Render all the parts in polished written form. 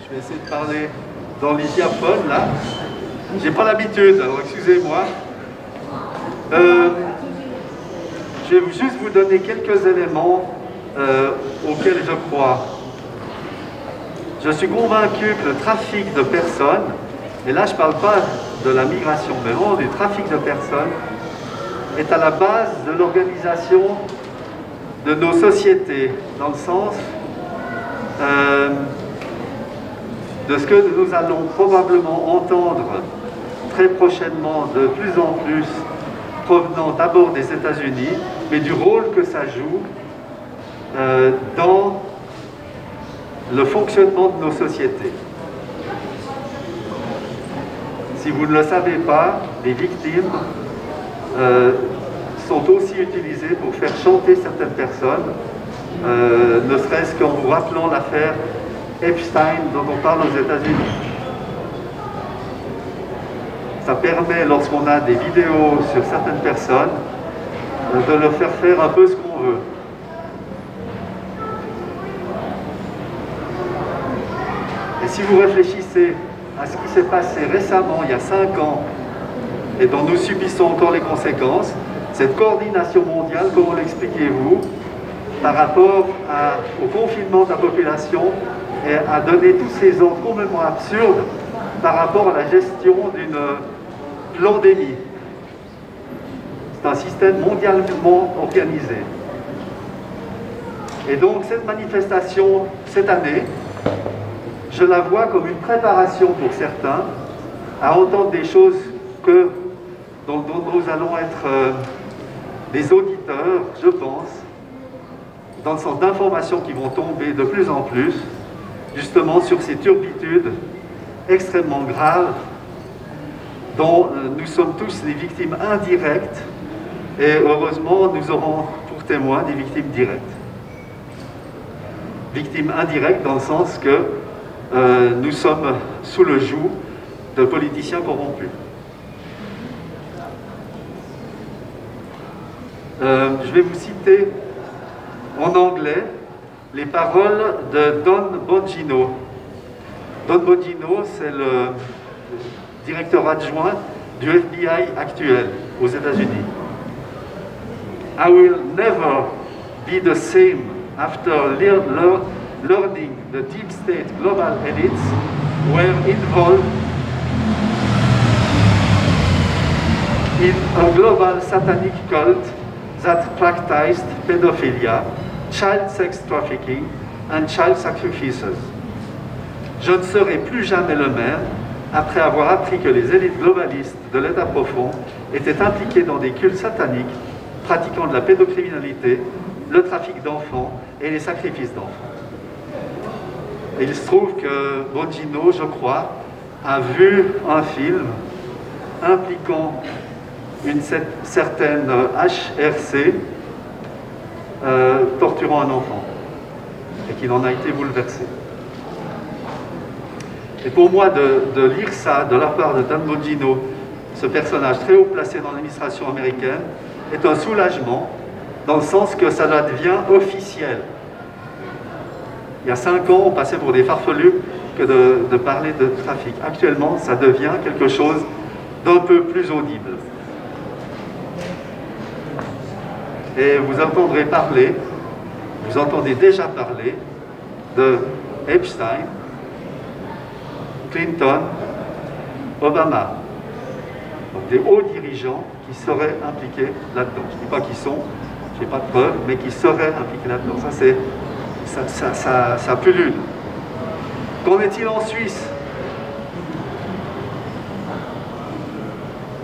Je vais essayer de parler dans les diaphones, là. J'ai pas l'habitude, alors excusez-moi. Je vais juste vous donner quelques éléments auxquels je crois. Je suis convaincu que le trafic de personnes, et là je ne parle pas de la migration, mais vraiment du trafic de personnes, est à la base de l'organisation de nos sociétés, dans le sens de ce que nous allons probablement entendre très prochainement de plus en plus provenant d'abord des États-Unis, mais du rôle que ça joue dans le fonctionnement de nos sociétés. Si vous ne le savez pas, les victimes sont aussi utilisées pour faire chanter certaines personnes, ne serait-ce qu'en vous rappelant l'affaire Epstein dont on parle aux États-Unis. Ça permet, lorsqu'on a des vidéos sur certaines personnes, de leur faire un peu ce qu'on veut. Et si vous réfléchissez à ce qui s'est passé récemment, il y a 5 ans, et dont nous subissons encore les conséquences, cette coordination mondiale, comment l'expliquez-vous, par rapport au confinement de la population, et à donner tous ces ordres complètement absurdes par rapport à la gestion d'une pandémie. C'est un système mondialement organisé. Et donc cette manifestation, cette année, je la vois comme une préparation pour certains à entendre des choses dont nous allons être des auditeurs, je pense, dans le sens d'informations qui vont tomber de plus en plus, justement sur ces turpitudes extrêmement graves dont nous sommes tous les victimes indirectes, et heureusement nous aurons pour témoins des victimes directes. Victimes indirectes dans le sens que nous sommes sous le joug de politiciens corrompus. Je vais vous citer en anglais les paroles de Don Bongino. Don Bongino, c'est le directeur adjoint du FBI actuel aux États-Unis. I will never be the same after learning the deep state global elites were involved in a global satanic cult that practiced pedophilia, child sex trafficking and child sacrifices. Je ne serai plus jamais le même après avoir appris que les élites globalistes de l'État profond étaient impliquées dans des cultes sataniques pratiquant de la pédocriminalité, le trafic d'enfants et les sacrifices d'enfants. Et il se trouve que Bongino, je crois, a vu un film impliquant une certaine HRC torturant un enfant et qu'il en a été bouleversé. Et pour moi, de lire ça de la part de Don Bongino, ce personnage très haut placé dans l'administration américaine, est un soulagement dans le sens que ça devient officiel. Il y a 5 ans, on passait pour des farfelus que de parler de trafic. Actuellement, ça devient quelque chose d'un peu plus audible. Et vous entendrez parler, vous entendez déjà parler de Epstein, Clinton, Obama. Donc des hauts dirigeants qui seraient impliqués là-dedans. Je ne dis pas qui sont, je n'ai pas de preuves, mais qui seraient impliqués là-dedans. Ça pullule. Qu'en est-il en Suisse?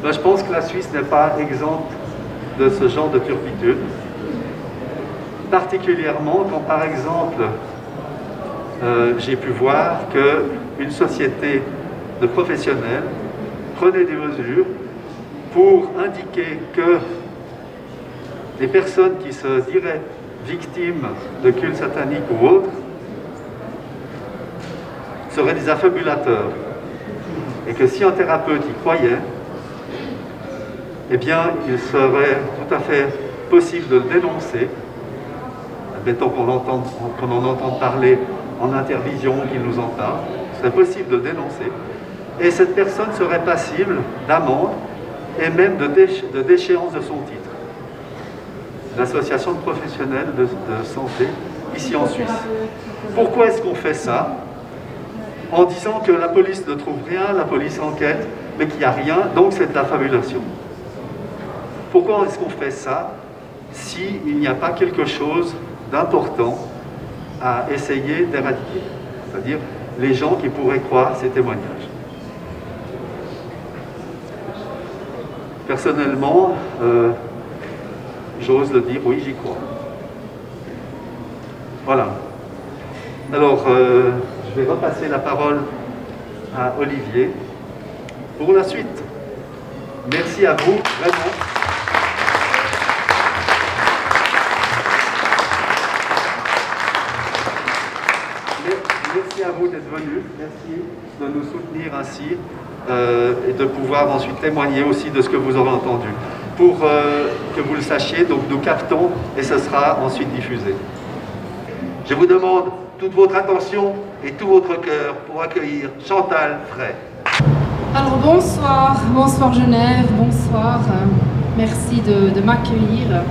Ben, je pense que la Suisse n'est pas exempte de ce genre de turpitude. Particulièrement quand, par exemple, j'ai pu voir qu'une société de professionnels prenait des mesures pour indiquer que les personnes qui se diraient victimes de cultes sataniques ou autres seraient des affabulateurs. Et que si un thérapeute y croyait, eh bien, il serait tout à fait possible de le dénoncer. Admettons qu'on en entende parler en intervision, qu'il nous en parle. serait possible de dénoncer, et cette personne serait passible d'amende et même de déchéance de son titre. L'association de professionnels de santé ici en Suisse. Pourquoi est-ce qu'on fait ça? En disant que la police ne trouve rien, la police enquête, mais qu'il n'y a rien, donc c'est de la fabulation. Pourquoi est-ce qu'on fait ça s'il n'y a pas quelque chose d'important à essayer d'éradiquer? C'est-à-dire les gens qui pourraient croire ces témoignages. Personnellement, j'ose le dire, oui, j'y crois. Voilà. Alors, je vais repasser la parole à Olivier pour la suite. Merci à vous, vraiment. Merci à vous d'être venus. Merci de nous soutenir ainsi et de pouvoir ensuite témoigner aussi de ce que vous aurez entendu. Pour que vous le sachiez, donc nous captons et ce sera ensuite diffusé. Je vous demande toute votre attention et tout votre cœur pour accueillir Chantal Fray. Alors bonsoir Genève, bonsoir, merci de m'accueillir.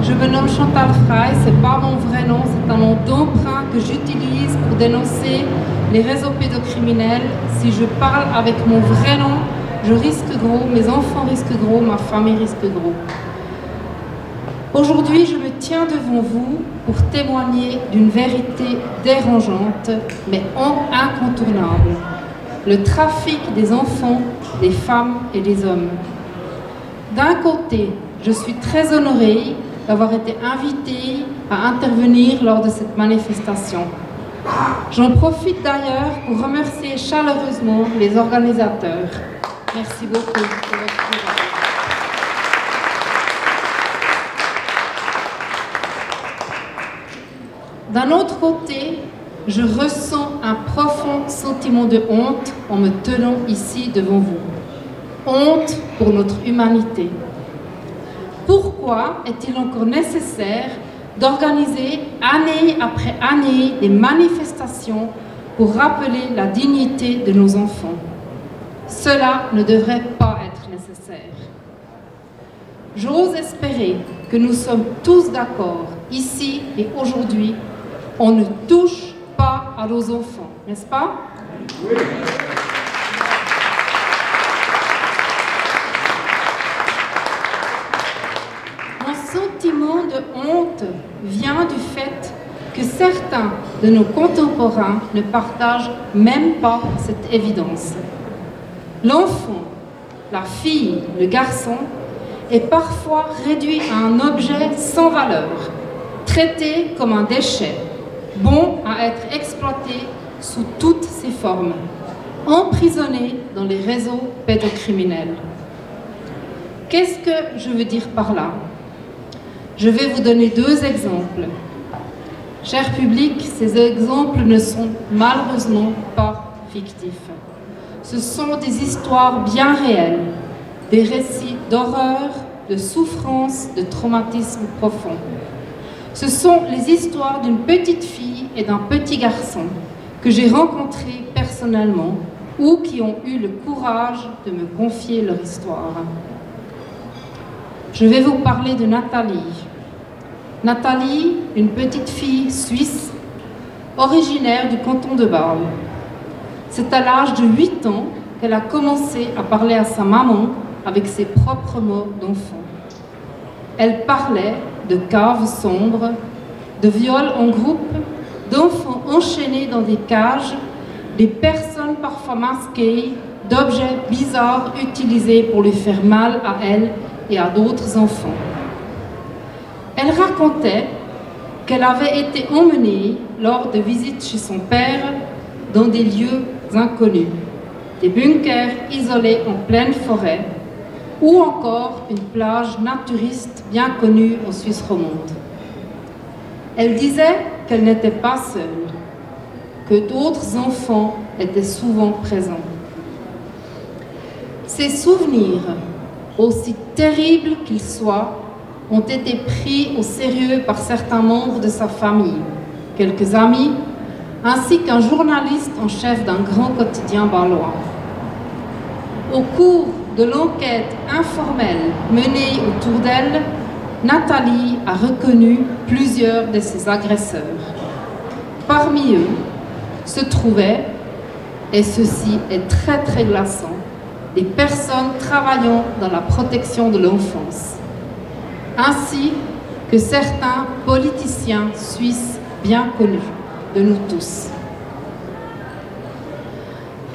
Je me nomme Chantal Fray, c'est pas mon vrai nom, c'est un nom d'emprunt que j'utilise pour dénoncer les réseaux pédocriminels. Si je parle avec mon vrai nom, je risque gros, mes enfants risquent gros, ma famille risque gros. Aujourd'hui, je me tiens devant vous pour témoigner d'une vérité dérangeante, mais incontournable. Le trafic des enfants, des femmes et des hommes. D'un côté, je suis très honorée d'avoir été invitée à intervenir lors de cette manifestation. J'en profite d'ailleurs pour remercier chaleureusement les organisateurs. Merci beaucoup pour votre courage. D'un autre côté, je ressens un profond sentiment de honte en me tenant ici devant vous. Honte pour notre humanité. Pourquoi est-il encore nécessaire d'organiser année après année des manifestations pour rappeler la dignité de nos enfants? Cela ne devrait pas être nécessaire. J'ose espérer que nous sommes tous d'accord, ici et aujourd'hui, on ne touche pas à nos enfants, n'est-ce pas? Oui. Mon sentiment de honte vient du fait que certains de nos contemporains ne partagent même pas cette évidence. L'enfant, la fille, le garçon est parfois réduit à un objet sans valeur, traité comme un déchet, bon à être exploité sous toutes ses formes, emprisonné dans les réseaux pédocriminels. Qu'est-ce que je veux dire par là? Je vais vous donner deux exemples. Cher public, ces exemples ne sont malheureusement pas fictifs. Ce sont des histoires bien réelles, des récits d'horreur, de souffrance, de traumatisme profond. Ce sont les histoires d'une petite fille et d'un petit garçon que j'ai rencontrés personnellement ou qui ont eu le courage de me confier leur histoire. Je vais vous parler de Nathalie. Nathalie, une petite fille suisse, originaire du canton de Bâle. C'est à l'âge de 8 ans qu'elle a commencé à parler à sa maman avec ses propres mots d'enfant. Elle parlait de caves sombres, de viols en groupe, d'enfants enchaînés dans des cages, des personnes parfois masquées, d'objets bizarres utilisés pour lui faire mal à elle et à d'autres enfants. Elle racontait qu'elle avait été emmenée lors de visites chez son père dans des lieux inconnus, des bunkers isolés en pleine forêt, ou encore une plage naturiste bien connue en Suisse romande. Elle disait qu'elle n'était pas seule, que d'autres enfants étaient souvent présents. Ces souvenirs, aussi terribles qu'ils soient, ont été pris au sérieux par certains membres de sa famille, quelques amis, ainsi qu'un journaliste en chef d'un grand quotidien bâlois. Au cours de l'enquête informelle menée autour d'elle, Nathalie a reconnu plusieurs de ses agresseurs. Parmi eux se trouvaient, et ceci est très très glaçant, des personnes travaillant dans la protection de l'enfance, ainsi que certains politiciens suisses bien connus de nous tous.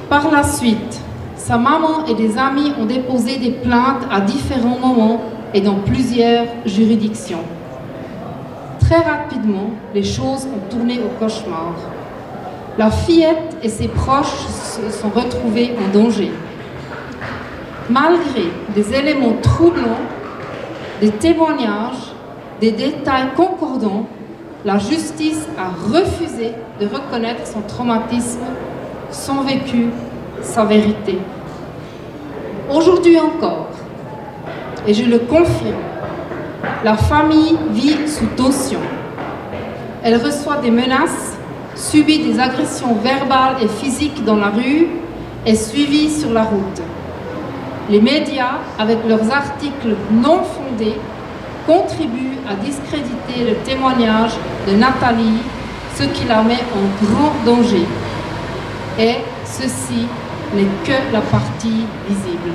Par la suite, sa maman et des amis ont déposé des plaintes à différents moments et dans plusieurs juridictions. Très rapidement, les choses ont tourné au cauchemar. La fillette et ses proches se sont retrouvés en danger. Malgré des éléments troublants, des témoignages, des détails concordants, la justice a refusé de reconnaître son traumatisme, son vécu, sa vérité. Aujourd'hui encore, et je le confirme, la famille vit sous tension. Elle reçoit des menaces, subit des agressions verbales et physiques dans la rue, est suivie sur la route. Les médias, avec leurs articles non fondés, contribuent à discréditer le témoignage de Nathalie, ce qui la met en grand danger. Et ceci n'est que la partie visible.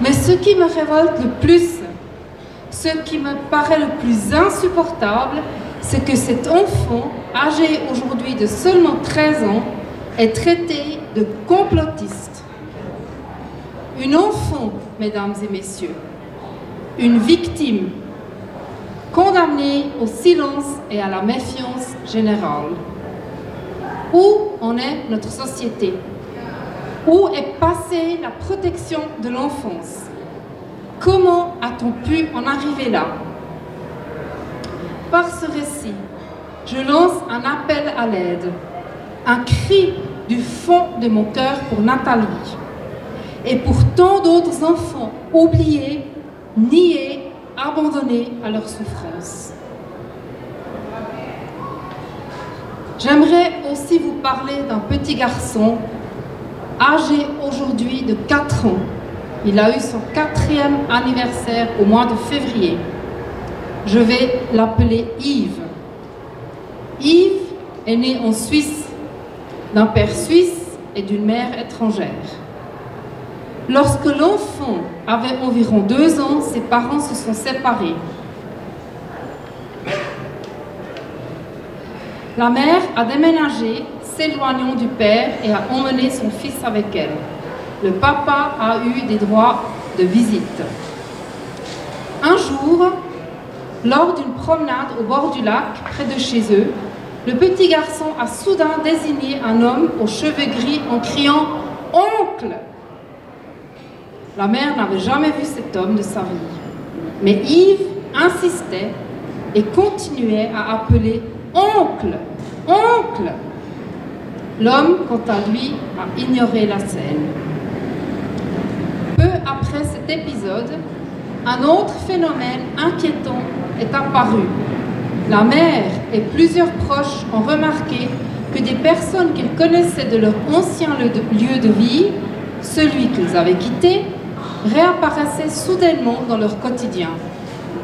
Mais ce qui me révolte le plus, ce qui me paraît le plus insupportable, c'est que cet enfant, âgé aujourd'hui de seulement 13 ans, est traité de complotiste. Une enfant, mesdames et messieurs, une victime, condamnée au silence et à la méfiance générale. Où en est notre société? Où est passée la protection de l'enfance? Comment a-t-on pu en arriver là? Par ce récit, je lance un appel à l'aide, un cri du fond de mon cœur pour Nathalie et pour tant d'autres enfants oubliés, niés, abandonnés à leur souffrance. J'aimerais aussi vous parler d'un petit garçon âgé aujourd'hui de 4 ans. Il a eu son 4e anniversaire au mois de février. Je vais l'appeler Yves. Yves est né en Suisse, d'un père suisse et d'une mère étrangère. Lorsque l'enfant avait environ 2 ans, ses parents se sont séparés. La mère a déménagé, s'éloignant du père et a emmené son fils avec elle. Le papa a eu des droits de visite. Un jour, lors d'une promenade au bord du lac, près de chez eux, le petit garçon a soudain désigné un homme aux cheveux gris en criant « Oncle !» La mère n'avait jamais vu cet homme de sa vie. Mais Yves insistait et continuait à appeler « Oncle ! Oncle !» L'homme, quant à lui, a ignoré la scène. Peu après cet épisode, un autre phénomène inquiétant est apparu. La mère et plusieurs proches ont remarqué que des personnes qu'ils connaissaient de leur ancien lieu de vie, celui qu'ils avaient quitté, réapparaissaient soudainement dans leur quotidien,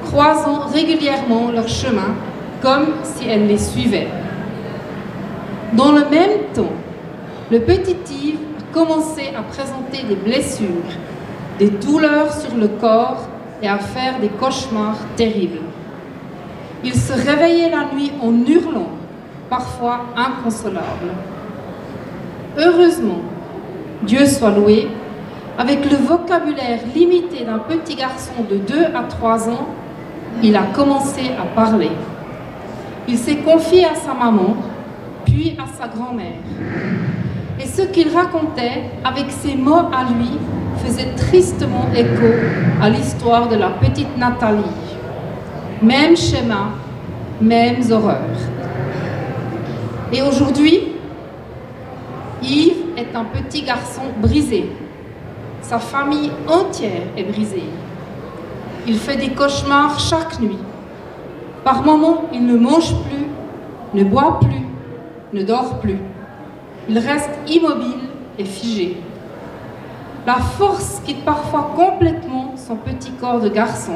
croisant régulièrement leur chemin comme si elles les suivaient. Dans le même temps, le petit Yves a commencé à présenter des blessures, des douleurs sur le corps et à faire des cauchemars terribles. Il se réveillait la nuit en hurlant, parfois inconsolable. Heureusement, Dieu soit loué, avec le vocabulaire limité d'un petit garçon de 2 à 3 ans, il a commencé à parler. Il s'est confié à sa maman, puis à sa grand-mère. Et ce qu'il racontait, avec ses mots à lui, faisait tristement écho à l'histoire de la petite Nathalie. Même schéma, mêmes horreurs. Et aujourd'hui, Yves est un petit garçon brisé. Sa famille entière est brisée. Il fait des cauchemars chaque nuit. Par moments, il ne mange plus, ne boit plus, ne dort plus. Il reste immobile et figé. La force quitte parfois complètement son petit corps de garçon,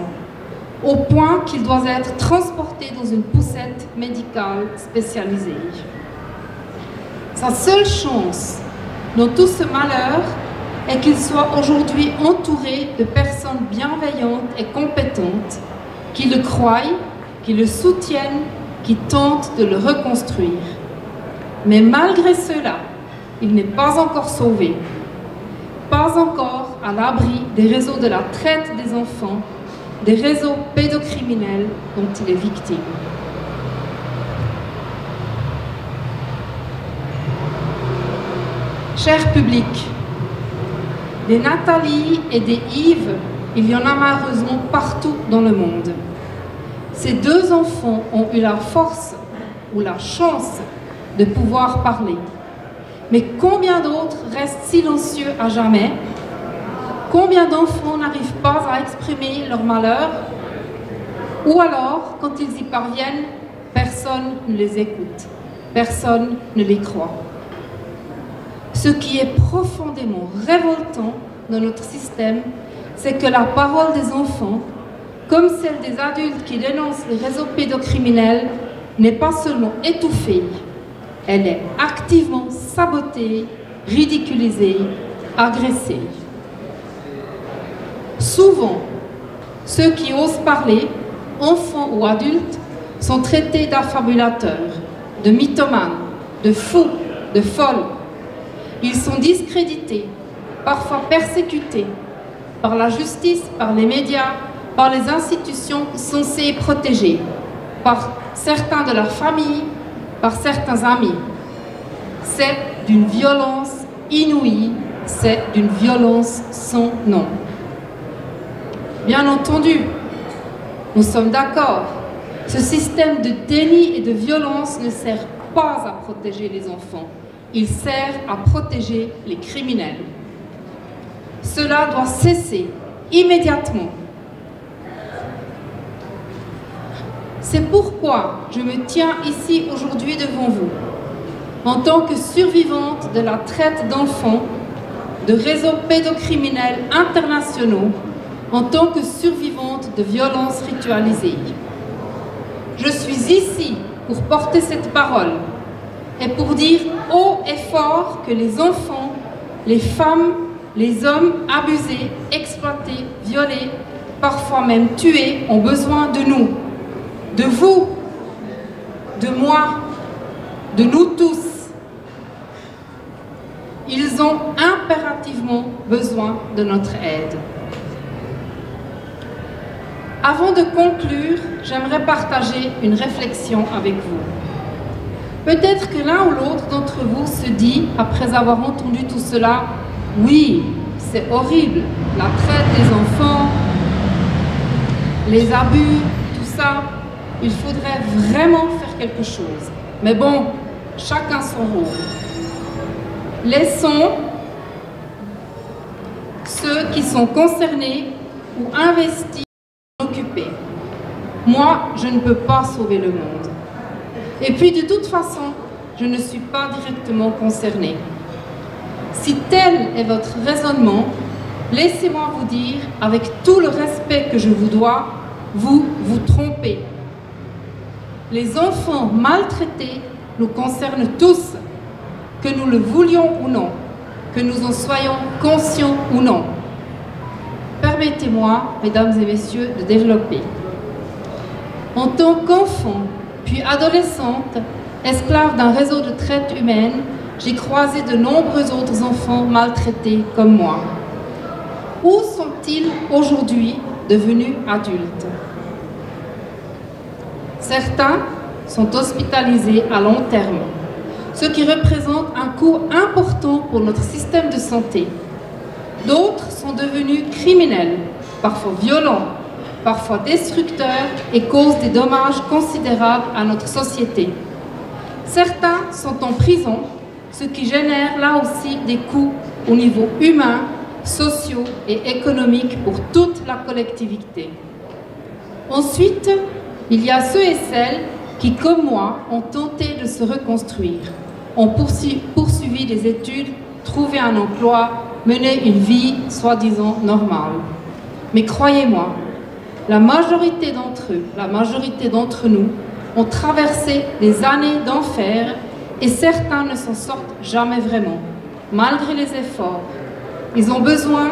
au point qu'il doit être transporté dans une poussette médicale spécialisée. Sa seule chance dans tout ce malheur est qu'il soit aujourd'hui entouré de personnes bienveillantes et compétentes qui le croient, qui le soutiennent, qui tentent de le reconstruire. Mais malgré cela, il n'est pas encore sauvé, pas encore à l'abri des réseaux de la traite des enfants, des réseaux pédocriminels dont il est victime. Cher public, des Nathalie et des Yves, il y en a malheureusement partout dans le monde. Ces deux enfants ont eu la force ou la chance de pouvoir parler. Mais combien d'autres restent silencieux à jamais? Combien d'enfants n'arrivent pas à exprimer leur malheur? Ou alors, quand ils y parviennent, personne ne les écoute, personne ne les croit. Ce qui est profondément révoltant dans notre système, c'est que la parole des enfants, comme celle des adultes qui dénoncent les réseaux pédocriminels, n'est pas seulement étouffée, elle est activement sabotée, ridiculisée, agressée. Souvent, ceux qui osent parler, enfants ou adultes, sont traités d'affabulateurs, de mythomanes, de fous, de folles. Ils sont discrédités, parfois persécutés, par la justice, par les médias, par les institutions censées protéger, par certains de leur famille, par certains amis. C'est d'une violence inouïe, c'est d'une violence sans nom. Bien entendu, nous sommes d'accord, ce système de déni et de violence ne sert pas à protéger les enfants, il sert à protéger les criminels. Cela doit cesser immédiatement. C'est pourquoi je me tiens ici aujourd'hui devant vous, en tant que survivante de la traite d'enfants, de réseaux pédocriminels internationaux, en tant que survivante de violences ritualisées. Je suis ici pour porter cette parole et pour dire haut et fort que les enfants, les femmes, les hommes abusés, exploités, violés, parfois même tués, ont besoin de nous, de vous, de moi, de nous tous. Ils ont impérativement besoin de notre aide. Avant de conclure, j'aimerais partager une réflexion avec vous. Peut-être que l'un ou l'autre d'entre vous se dit, après avoir entendu tout cela, « Oui, c'est horrible, la traite des enfants, les abus, tout ça, il faudrait vraiment faire quelque chose. Mais bon, chacun son rôle. Laissons ceux qui sont concernés ou investis s'occuper. Moi, je ne peux pas sauver le monde. Et puis, de toute façon, je ne suis pas directement concernée. Si tel est votre raisonnement, laissez-moi vous dire, avec tout le respect que je vous dois, vous vous trompez. Les enfants maltraités nous concernent tous, que nous le voulions ou non, que nous en soyons conscients ou non. Permettez-moi, mesdames et messieurs, de développer. En tant qu'enfant, puis adolescente, esclave d'un réseau de traite humaine, j'ai croisé de nombreux autres enfants maltraités comme moi. Où sont-ils aujourd'hui devenus adultes? Certains sont hospitalisés à long terme, ce qui représente un coût important pour notre système de santé. D'autres sont devenus criminels, parfois violents, parfois destructeurs et causent des dommages considérables à notre société. Certains sont en prison, ce qui génère là aussi des coûts au niveau humain, sociaux et économiques pour toute la collectivité. Ensuite, il y a ceux et celles qui, comme moi, ont tenté de se reconstruire. ont poursuivi des études, trouvé un emploi, mené une vie soi-disant normale. Mais croyez-moi, la majorité d'entre eux, la majorité d'entre nous, ont traversé des années d'enfer et certains ne s'en sortent jamais vraiment, malgré les efforts. Ils ont besoin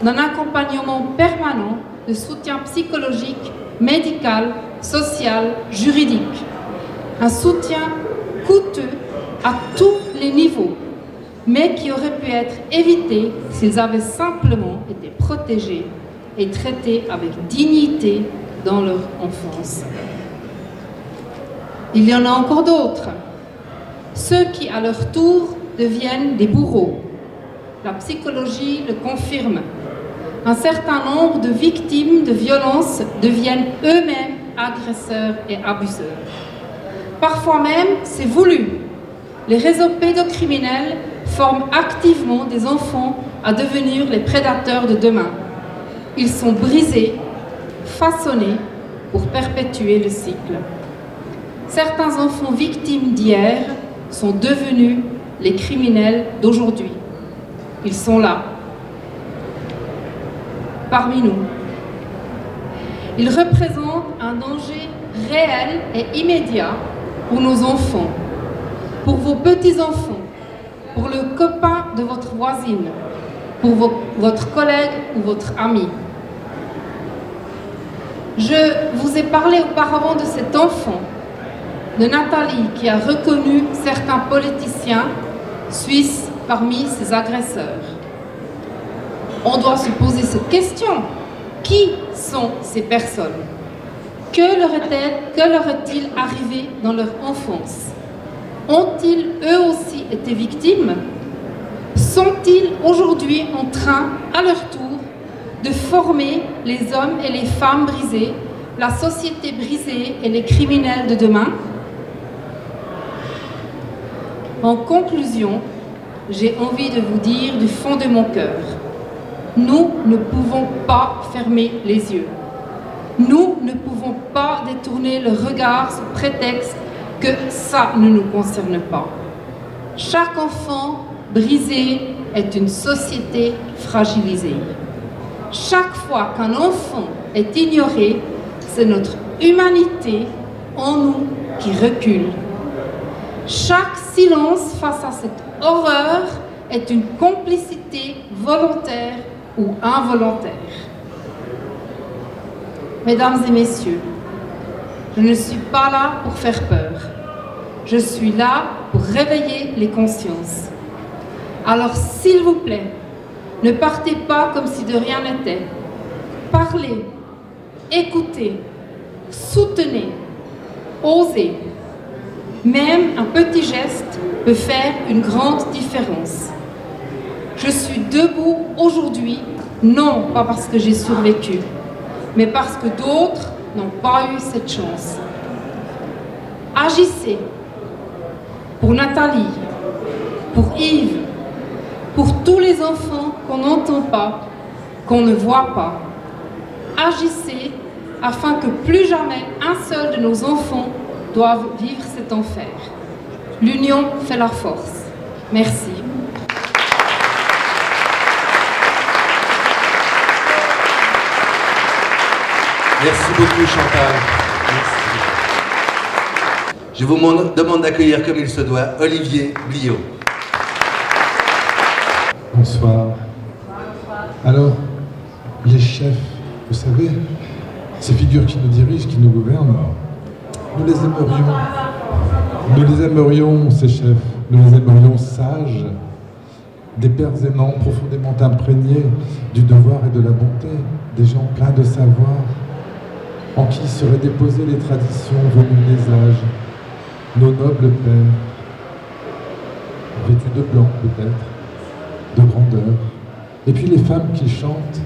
d'un accompagnement permanent, de soutien psychologique, médical, social, juridique. Un soutien coûteux à tous les niveaux, mais qui aurait pu être évité s'ils avaient simplement été protégés et traités avec dignité dans leur enfance. Il y en a encore d'autres, ceux qui à leur tour deviennent des bourreaux. La psychologie le confirme. Un certain nombre de victimes de violences deviennent eux-mêmes agresseurs et abuseurs. Parfois même, c'est voulu. Les réseaux pédocriminels forment activement des enfants à devenir les prédateurs de demain. Ils sont brisés, façonnés pour perpétuer le cycle. Certains enfants victimes d'hier sont devenus les criminels d'aujourd'hui. Ils sont là, parmi nous. Ils représentent un danger réel et immédiat pour nos enfants, pour vos petits-enfants, pour le copain de votre voisine, pour votre collègue ou votre ami. Je vous ai parlé auparavant de cet enfant, de Nathalie, qui a reconnu certains politiciens suisses parmi ses agresseurs. On doit se poser cette question. Qui sont ces personnes? Que leur est-il arrivé dans leur enfance? Ont-ils eux aussi été victimes? Sont-ils aujourd'hui en train, à leur tour, de former les hommes et les femmes brisés, la société brisée et les criminels de demain? En conclusion, j'ai envie de vous dire du fond de mon cœur, nous ne pouvons pas fermer les yeux. Nous ne pouvons pas détourner le regard sous prétexte que ça ne nous concerne pas. Chaque enfant brisé est une société fragilisée. Chaque fois qu'un enfant est ignoré, c'est notre humanité en nous qui recule. Chaque silence face à cette horreur est une complicité volontaire ou involontaire. Mesdames et messieurs, je ne suis pas là pour faire peur. Je suis là pour réveiller les consciences. Alors, s'il vous plaît, ne partez pas comme si de rien n'était. Parlez, écoutez, soutenez, osez. Même un petit geste peut faire une grande différence. Je suis debout aujourd'hui, non pas parce que j'ai survécu, mais parce que d'autres n'ont pas eu cette chance. Agissez pour Nathalie, pour Yves, pour tous les enfants qu'on n'entend pas, qu'on ne voit pas. Agissez afin que plus jamais un seul de nos enfants doive vivre cet enfer. L'union fait la force. Merci. Merci beaucoup Chantal. Merci. Je vous demande d'accueillir comme il se doit Olivier Bliot. Bonsoir. Alors, les chefs, vous savez, ces figures qui nous dirigent, qui nous gouvernent, nous les aimerions. Nous les aimerions, ces chefs. Nous les aimerions sages, des pères aimants profondément imprégnés du devoir et de la bonté, des gens pleins de savoir, en qui seraient déposées les traditions venues des âges, nos nobles pères, vêtus de blanc peut-être, de grandeur, et puis les femmes qui chantent.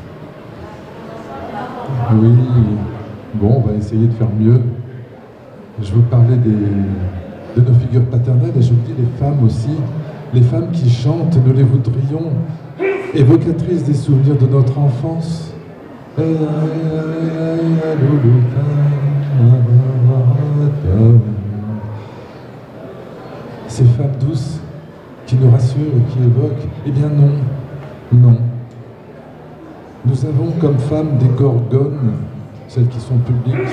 Oui, bon, on va essayer de faire mieux. Je veux parler de nos figures paternelles, et je vous dis les femmes aussi, les femmes qui chantent, nous les voudrions évocatrices des souvenirs de notre enfance. Ces femmes douces rassure et qui évoque. Eh bien non, non. Nous avons comme femmes des gorgones, celles qui sont publiques,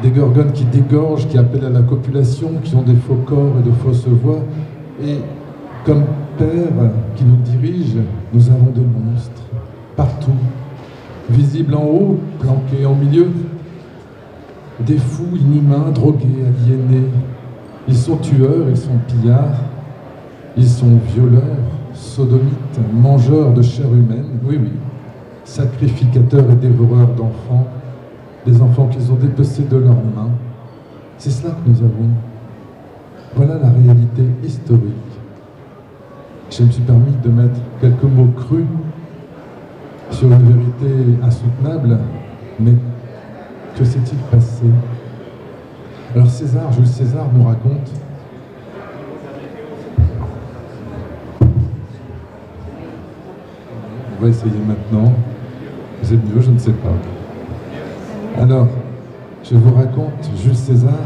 des gorgones qui dégorgent, qui appellent à la copulation, qui ont des faux corps et de fausses voix. Et comme pères qui nous dirigent, nous avons des monstres, partout, visibles en haut, planqués en milieu, des fous inhumains, drogués, aliénés. Ils sont tueurs, ils sont pillards, ils sont violeurs, sodomites, mangeurs de chair humaine, oui, oui, sacrificateurs et dévoreurs d'enfants, des enfants qu'ils ont dépecés de leurs mains. C'est cela que nous avons. Voilà la réalité historique. Je me suis permis de mettre quelques mots crus sur une vérité insoutenable, mais que s'est-il passé? Alors Jules César nous raconte on va essayer maintenant. C'est mieux, je ne sais pas. Alors, je vous raconte Jules César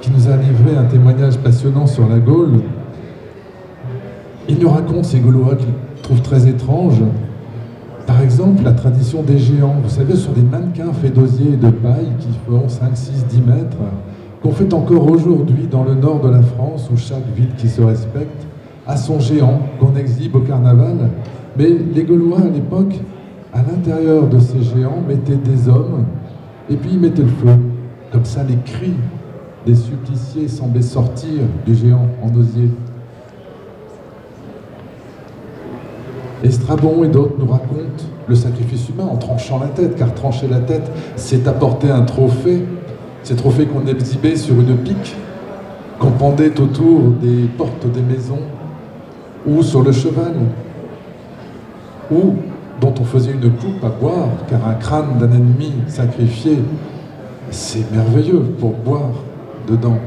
qui nous a livré un témoignage passionnant sur la Gaule. Il nous raconte ces Gaulois qu'il trouve très étranges. Par exemple, la tradition des géants. Vous savez, ce sont des mannequins faits d'osier et de paille qui font 5, 6, 10 mètres, qu'on fait encore aujourd'hui dans le nord de la France, où chaque ville qui se respecte a son géant qu'on exhibe au carnaval. Mais les Gaulois, à l'époque, à l'intérieur de ces géants, mettaient des hommes, et puis ils mettaient le feu. Comme ça, les cris des suppliciés semblaient sortir du géant en osier. Et Strabon et d'autres nous racontent le sacrifice humain en tranchant la tête, car trancher la tête, c'est apporter un trophée. Ces trophées qu'on exhibait sur une pique, qu'on pendait autour des portes des maisons, ou sur le cheval, ou dont on faisait une coupe à boire, car un crâne d'un ennemi sacrifié, c'est merveilleux pour boire dedans.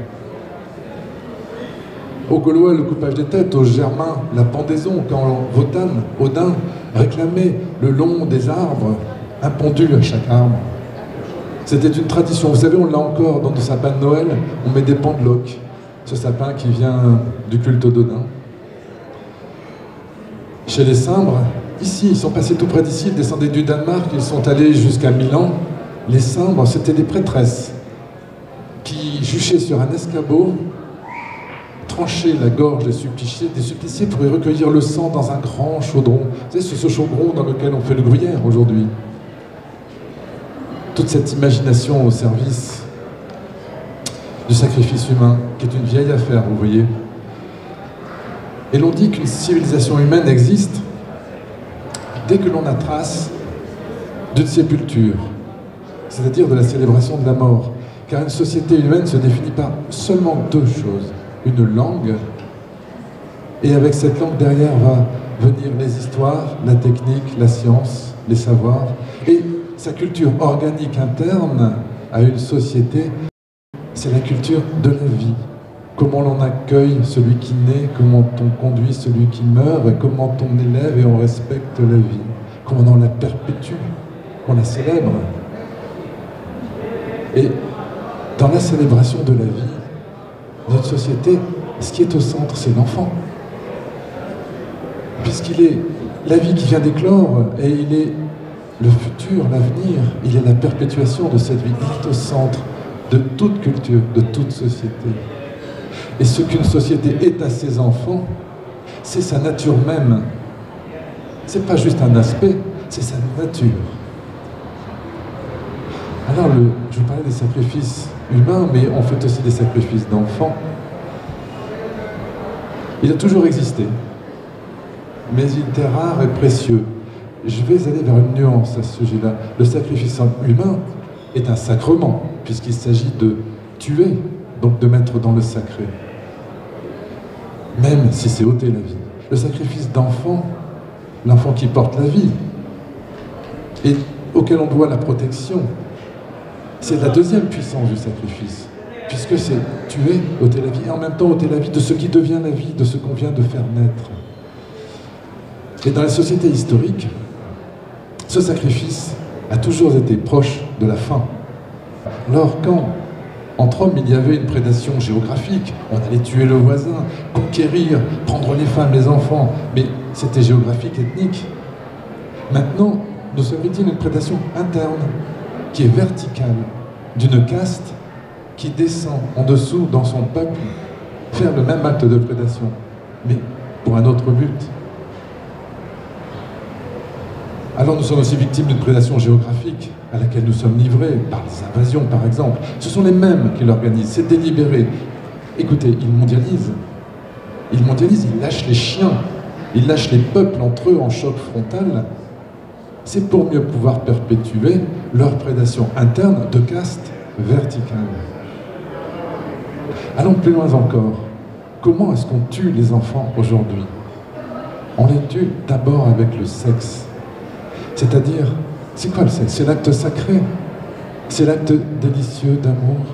Aux Gaulois, le coupage des têtes, aux Germains, la pendaison, quand Wotan, Odin, réclamait le long des arbres, un pendu à chaque arbre. C'était une tradition. Vous savez, on l'a encore dans nos sapins de Noël, on met des pendeloques, ce sapin qui vient du culte d'Odin. Chez les Cimbres, ici, ils sont passés tout près d'ici, ils descendaient du Danemark, ils sont allés jusqu'à Milan. Les Cimbres, c'était des prêtresses qui juchaient sur un escabeau, tranchaient la gorge des suppliciés pour y recueillir le sang dans un grand chaudron. Vous savez, ce chaudron dans lequel on fait le gruyère aujourd'hui. Toute cette imagination au service du sacrifice humain, qui est une vieille affaire, vous voyez. Et l'on dit qu'une civilisation humaine existe dès que l'on a trace d'une sépulture, c'est-à-dire de la célébration de la mort. Car une société humaine se définit par seulement deux choses. Une langue, et avec cette langue derrière va venir les histoires, la technique, la science, les savoirs, et sa culture organique interne à une société, c'est la culture de la vie. Comment l'on accueille celui qui naît, comment on conduit celui qui meurt, et comment on élève et on respecte la vie. Comment on la perpétue, on la célèbre. Et dans la célébration de la vie, notre société, ce qui est au centre, c'est l'enfant. Puisqu'il est la vie qui vient d'éclore, et il est le futur, l'avenir, il est la perpétuation de cette vie. Il est au centre de toute culture, de toute société. Et ce qu'une société est à ses enfants, c'est sa nature même. C'est pas juste un aspect, c'est sa nature. Alors, je vous parlais des sacrifices humains, mais on fait aussi des sacrifices d'enfants. Il a toujours existé, mais il était rare et précieux. Je vais aller vers une nuance à ce sujet-là. Le sacrifice humain est un sacrement, puisqu'il s'agit de tuer, donc de mettre dans le sacré. Même si c'est ôter la vie. Le sacrifice d'enfant, l'enfant qui porte la vie, et auquel on doit la protection, c'est la deuxième puissance du sacrifice, puisque c'est tuer, ôter la vie, et en même temps ôter la vie de ce qui devient la vie, de ce qu'on vient de faire naître. Et dans la société historique, ce sacrifice a toujours été proche de la fin. Alors quand, entre hommes, il y avait une prédation géographique, on allait tuer le voisin, qu'on conquérir, prendre les femmes, les enfants, mais c'était géographique, ethnique. Maintenant, nous sommes victimes d'une prédation interne, qui est verticale, d'une caste qui descend en dessous dans son peuple, faire le même acte de prédation, mais pour un autre but. Alors nous sommes aussi victimes d'une prédation géographique à laquelle nous sommes livrés, par les invasions par exemple. Ce sont les mêmes qui l'organisent, c'est délibéré. Écoutez, ils mondialisent, ils lâchent les chiens, ils lâchent les peuples entre eux en choc frontal. C'est pour mieux pouvoir perpétuer leur prédation interne de caste verticale. Allons plus loin encore. Comment est-ce qu'on tue les enfants aujourd'hui? On les tue d'abord avec le sexe. C'est-à-dire, c'est quoi le sexe? C'est l'acte sacré. C'est l'acte délicieux d'amour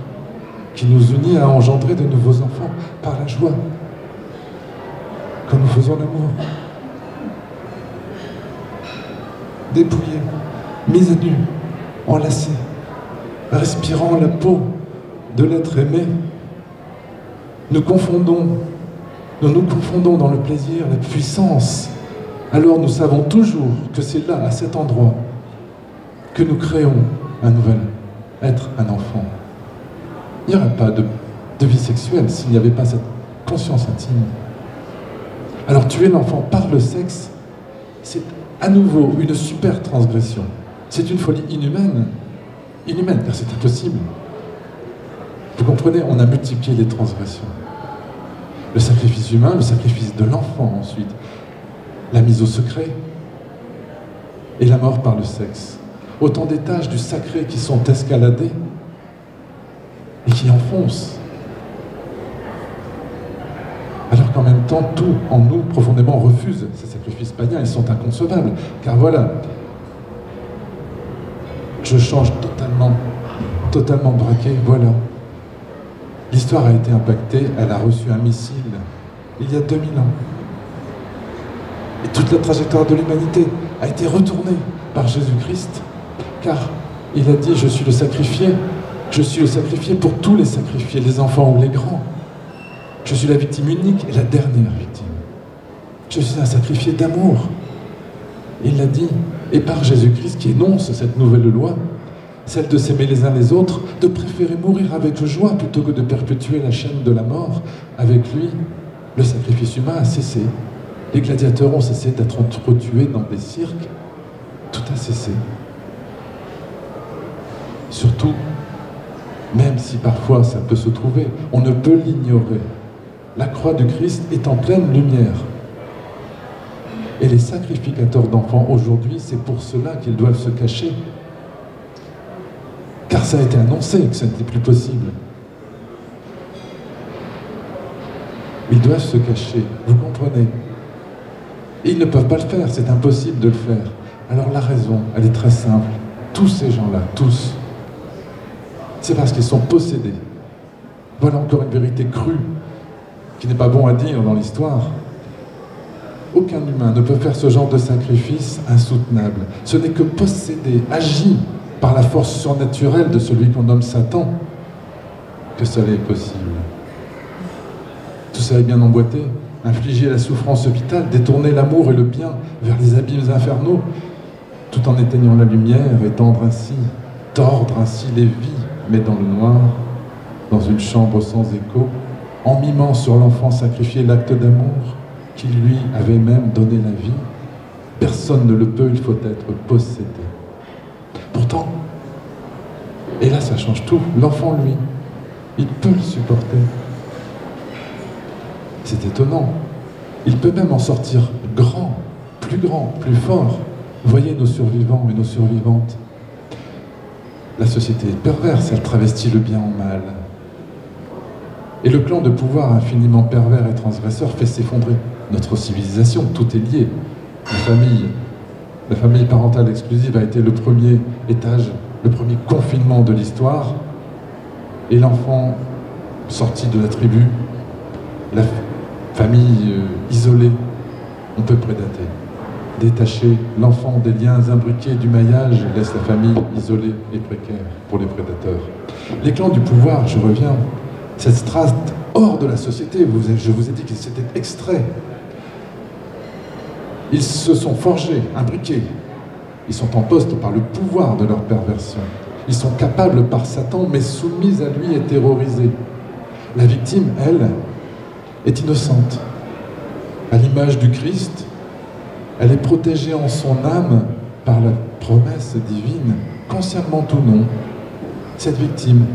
qui nous unit à engendrer de nouveaux enfants par la joie. Quand nous faisons l'amour. Dépouillés, mis à nu, enlacés, respirant la peau de l'être aimé, nous nous confondons dans le plaisir, la puissance. Alors nous savons toujours que c'est là, à cet endroit, que nous créons un nouvel être, un enfant. Il n'y aurait pas de vie sexuelle s'il n'y avait pas cette conscience intime. Alors tuer l'enfant par le sexe, c'est à nouveau une super transgression. C'est une folie inhumaine. Inhumaine, car c'est impossible. Vous comprenez, on a multiplié les transgressions. Le sacrifice humain, le sacrifice de l'enfant ensuite, la mise au secret et la mort par le sexe. Autant d'étages du sacré qui sont escaladés et qui enfoncent. Alors qu'en même temps, tout en nous profondément refuse ces sacrifices païens, ils sont inconcevables. Car voilà, je change totalement braqué, voilà. L'histoire a été impactée, elle a reçu un missile il y a 2000 ans. Et toute la trajectoire de l'humanité a été retournée par Jésus-Christ, car il a dit « Je suis le sacrifié pour tous les sacrifiés, les enfants ou les grands. Je suis la victime unique et la dernière victime. Je suis un sacrifié d'amour. » Il l'a dit, et par Jésus-Christ qui énonce cette nouvelle loi, celle de s'aimer les uns les autres, de préférer mourir avec joie plutôt que de perpétuer la chaîne de la mort. Avec lui, le sacrifice humain a cessé. Les gladiateurs ont cessé d'être entretués dans des cirques. Tout a cessé. Surtout, même si parfois ça peut se trouver, on ne peut l'ignorer. La croix du Christ est en pleine lumière. Et les sacrificateurs d'enfants aujourd'hui, c'est pour cela qu'ils doivent se cacher. Car ça a été annoncé que ce n'était plus possible. Ils doivent se cacher, vous comprenez? Et ils ne peuvent pas le faire, c'est impossible de le faire. Alors la raison, elle est très simple. Tous ces gens-là, tous, c'est parce qu'ils sont possédés. Voilà encore une vérité crue, qui n'est pas bon à dire dans l'histoire. Aucun humain ne peut faire ce genre de sacrifice insoutenable. Ce n'est que possédé, agi par la force surnaturelle de celui qu'on nomme Satan, que cela est possible. Tout ça est bien emboîté. Infliger la souffrance vitale, détourner l'amour et le bien vers les abîmes infernaux, tout en éteignant la lumière et tordre ainsi les vies, mais dans le noir, dans une chambre sans écho, en mimant sur l'enfant sacrifié l'acte d'amour, qui lui avait même donné la vie. Personne ne le peut, il faut être possédé. Pourtant, et là ça change tout, l'enfant lui, il peut le supporter. C'est étonnant. Il peut même en sortir grand, plus fort. Voyez nos survivants et nos survivantes. La société est perverse, elle travestit le bien en mal. Et le clan de pouvoir infiniment pervers et transgresseur fait s'effondrer notre civilisation, tout est lié. La famille parentale exclusive a été le premier étage, le premier confinement de l'histoire. Et l'enfant sorti de la tribu, la famille isolée, on peut prédater. Détacher l'enfant des liens imbriqués du maillage laisse la famille isolée et précaire pour les prédateurs. Les clans du pouvoir, je reviens, cette strate hors de la société. Je vous ai dit que c'était extrait. Ils se sont forgés, imbriqués. Ils sont en poste par le pouvoir de leur perversion. Ils sont capables par Satan, mais soumis à lui et terrorisés. La victime, elle, est innocente. À l'image du Christ, elle est protégée en son âme par la promesse divine, consciemment ou non. Cette victime,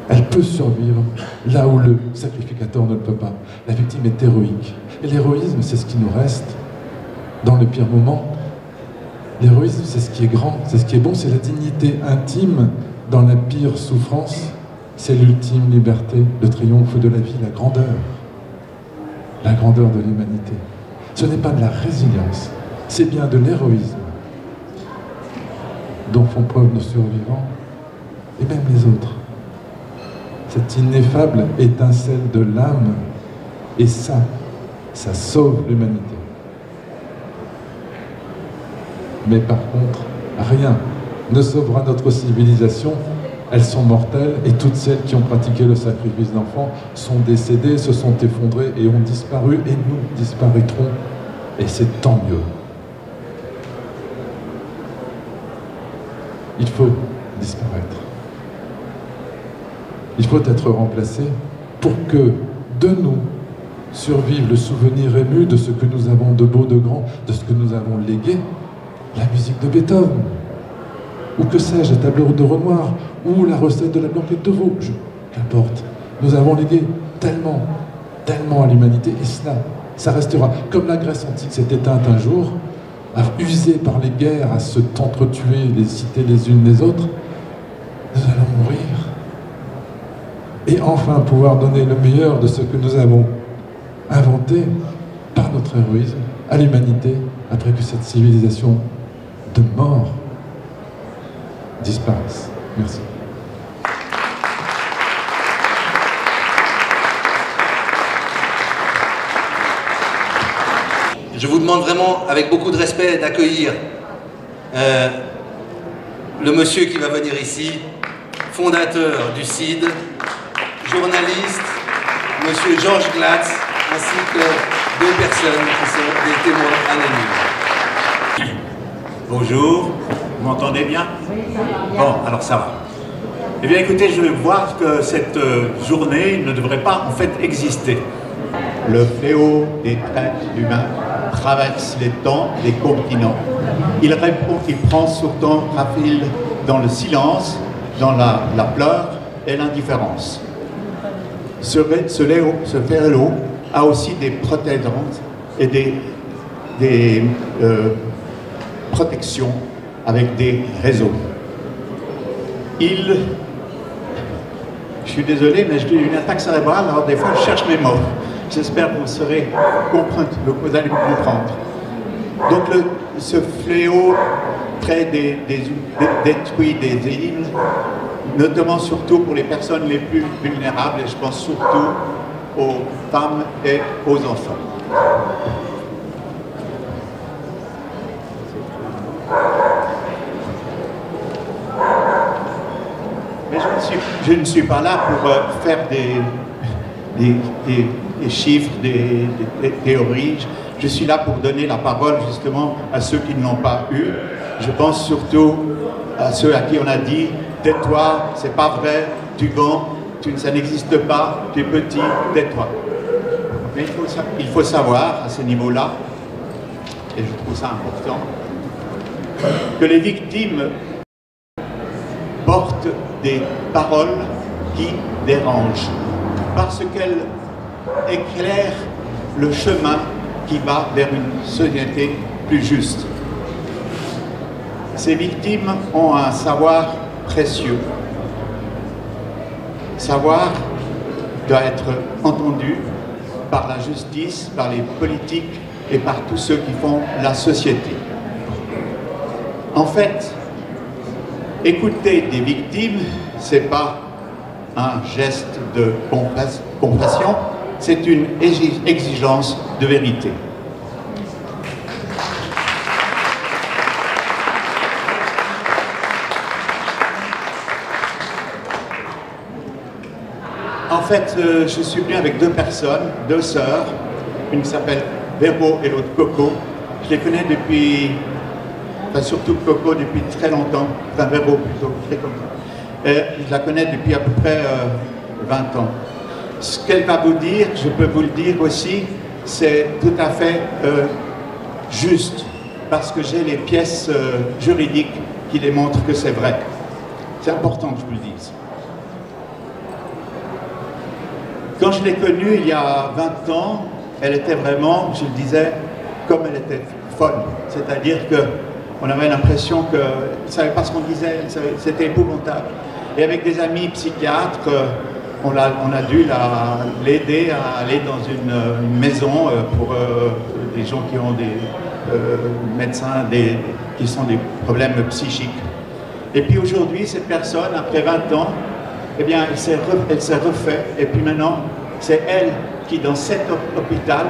elle peut survivre là où le sacrificateur ne le peut pas. La victime est héroïque. Et l'héroïsme, c'est ce qui nous reste dans le pire moment. L'héroïsme, c'est ce qui est grand, c'est ce qui est bon, c'est la dignité intime dans la pire souffrance. C'est l'ultime liberté, le triomphe de la vie, la grandeur de l'humanité. Ce n'est pas de la résilience, c'est bien de l'héroïsme dont font preuve nos survivants et même les autres. Cette ineffable étincelle de l'âme, et ça sauve l'humanité. Mais par contre, rien ne sauvera notre civilisation. Elles sont mortelles et toutes celles qui ont pratiqué le sacrifice d'enfants sont décédées, se sont effondrées et ont disparu, et nous disparaîtrons. Et c'est tant mieux. Il faut disparaître. Il faut être remplacé pour que de nous survive le souvenir ému de ce que nous avons de beau, de grand, de ce que nous avons légué. La musique de Beethoven, ou que sais-je, la tableur de Renoir, ou la recette de la blanquette de veau, qu'importe. Nous avons légué tellement à l'humanité, et ça restera. Comme la Grèce antique s'est éteinte un jour, usée par les guerres, à se t'entretuer les cités les unes les autres, nous allons mourir. Et enfin pouvoir donner le meilleur de ce que nous avons inventé par notre héroïsme à l'humanité, après que cette civilisation de mort disparaisse. Merci. Je vous demande vraiment, avec beaucoup de respect, d'accueillir le monsieur qui va venir ici, fondateur du CID, journaliste, monsieur Georges Glatz, ainsi que 2 personnes qui sont des témoins anonymes. Bonjour, vous m'entendez bien? Bon, alors ça va. Eh bien écoutez, je vais voir que cette journée ne devrait pas en fait exister. Le fléau des traites humains traverse les temps, les continents. Il répond, il prend surtout rafile dans le silence, dans la pleure et l'indifférence. Ce fléau a aussi des protégeantes et des protections avec des réseaux. Je suis désolé, mais j'ai une attaque cérébrale, alors des fois je cherche mes mots. J'espère que vous allez me comprendre. Donc ce fléau détruit des îles, notamment surtout pour les personnes les plus vulnérables, et je pense surtout aux femmes et aux enfants. Mais je ne suis pas là pour faire des chiffres, des théories. Je suis là pour donner la parole justement à ceux qui ne l'ont pas eu. Je pense surtout à ceux à qui on a dit « tais-toi, c'est pas vrai, tu vends, ça n'existe pas, tu es petit, tais-toi ». Mais il faut savoir à ce niveau-là, et je trouve ça important, que les victimes portent des paroles qui dérangent, parce qu'elles éclairent le chemin qui va vers une société plus juste. Ces victimes ont un savoir précieux. Savoir doit être entendu par la justice, par les politiques et par tous ceux qui font la société. En fait, écouter des victimes, ce n'est pas un geste de compassion, c'est une exigence de vérité. En fait, je suis venu avec deux personnes, deux sœurs, une qui s'appelle Véro et l'autre Coco. Je les connais depuis, enfin surtout Coco depuis très longtemps, enfin Véro plutôt, très longtemps. Je la connais depuis à peu près 20 ans. Ce qu'elle va vous dire, je peux vous le dire aussi, c'est tout à fait juste, parce que j'ai les pièces juridiques qui démontrent que c'est vrai. C'est important que je vous le dise. Quand je l'ai connue il y a 20 ans, elle était vraiment, je le disais, comme elle était folle. C'est-à-dire qu'on avait l'impression qu'elle ne savait pas ce qu'on disait, c'était épouvantable. Et avec des amis psychiatres, on a dû l'aider à aller dans une maison pour des gens qui ont des médecins qui sont des problèmes psychiques. Et puis aujourd'hui, cette personne, après 20 ans, eh bien, elle s'est refait. Et puis maintenant, c'est elle qui, dans cet hôpital,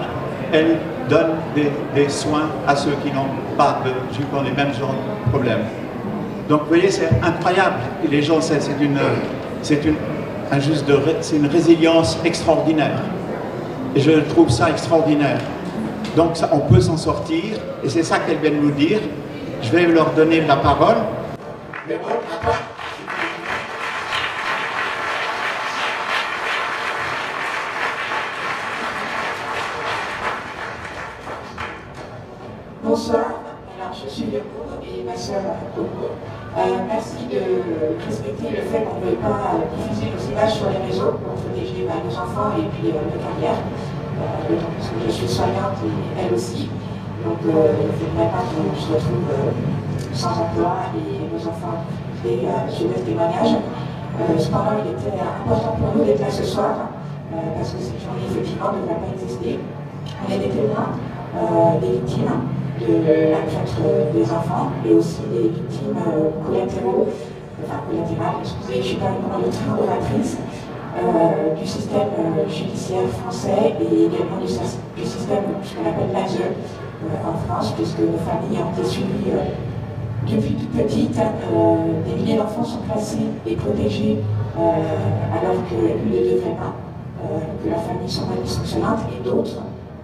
elle donne des soins à ceux qui n'ont pas les mêmes genres de problèmes. Donc, vous voyez, c'est incroyable. Et les gens, c'est une résilience extraordinaire. Et je trouve ça extraordinaire. Donc, ça, on peut s'en sortir. Et c'est ça qu'elle vient de nous dire. Je vais leur donner la parole. Bonsoir, alors je suis Yoko et ma sœur Coco. Merci de respecter le fait qu'on ne veuille pas diffuser nos images sur les réseaux pour protéger nos enfants et puis nos carrières. Parce que je suis soignante et elle aussi. Donc il ne faudrait pas qu'on se retrouve sans emploi et nos enfants et je laisse témoignage. Cependant, il était important pour nous d'être là ce soir parce que cette journée effectivement ne devrait pas exister. On est des témoins des victimes de la traite des enfants et aussi des victimes collatérales, excusez, je ne suis pas une grande oratrice, du système judiciaire français et également du système ce qu'on appelle l'ASE en France, puisque nos familles ont été suivies depuis toute petite. Des milliers d'enfants sont placés et protégés alors qu'ils ne devraient pas, que leurs familles sont pas dysfonctionnantes, et d'autres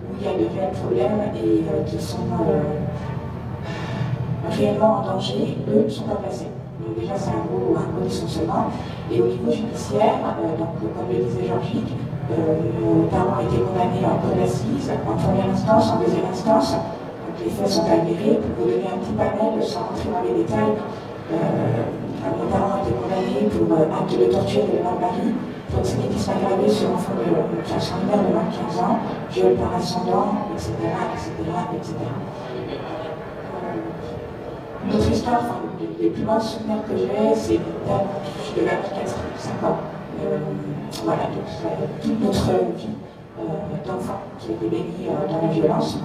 où il y a de réels problèmes et qui sont réellement en danger, eux ne sont pas placés. Donc déjà c'est un gros dysfonctionnement. Et au niveau judiciaire, donc, comme le disait Georgique, nos parents ont été condamnés en cour d'assises, en première instance, en deuxième instance. Donc les faits sont avérés. Pour vous donner un petit panel, sans rentrer dans les détails, nos parents ont été condamnés pour acte de torture et de barbarie, proxénétisme aggravé sur enfant de mineur de moins de 15 ans, viol par ascendant, etc. Notre histoire, les plus grands souvenirs que j'ai, c'est de la 4-5 ans. Voilà, donc toute notre vie d'enfant qui a été baignée dans la violence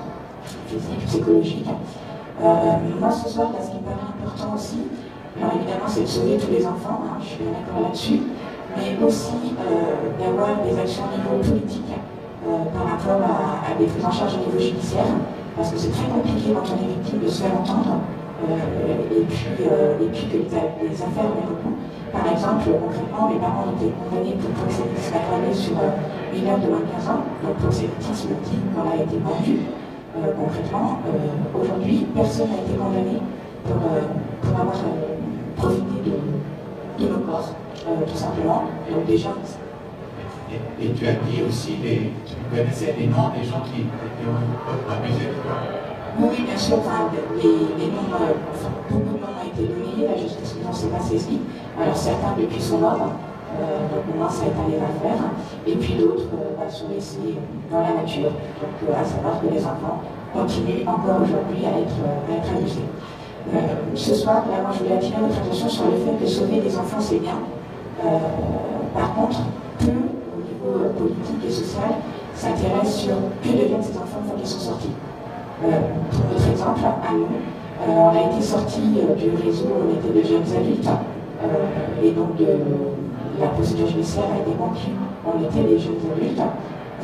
physique, psychologique. Moi, ce soir, là, ce qui me paraît important aussi, alors évidemment, c'est de sauver tous les enfants, hein, je suis bien d'accord là-dessus, mais aussi d'avoir des actions au niveau politique par rapport à des prises en charge au niveau judiciaire, parce que c'est très compliqué quand on est victime de se faire entendre, et puis que les affaires viennent au bout. Par exemple, concrètement, mes parents ont été condamnés pour proxénétisme aggravé sur mineurs de moins de 15 ans, donc proxénétisme qui a été vendu. Concrètement, aujourd'hui, personne n'a été condamné pour avoir profité de nos corps, tout simplement. Donc déjà. Et tu as dit aussi, tu connaissais les noms des gens qui ont abusé de toi. Oui, bien sûr, les noms, beaucoup de noms ont été donnés, la justice n'en s'est pas saisie. Alors certains depuis sont morts, donc au moins ça est allé à faire, et puis d'autres sont laissés dans la nature. Donc à savoir que les enfants continuent encore aujourd'hui à être abusés. Ce soir, là, moi je voulais attirer votre attention sur le fait que sauver des enfants c'est bien. Par contre, peu au niveau politique et social s'intéresse sur que deviennent ces enfants une fois qu'ils sont sortis. Pour notre exemple, à nous, on a été sortis du réseau, on était de jeunes adultes, et donc la procédure judiciaire a été conclue, on était des jeunes adultes.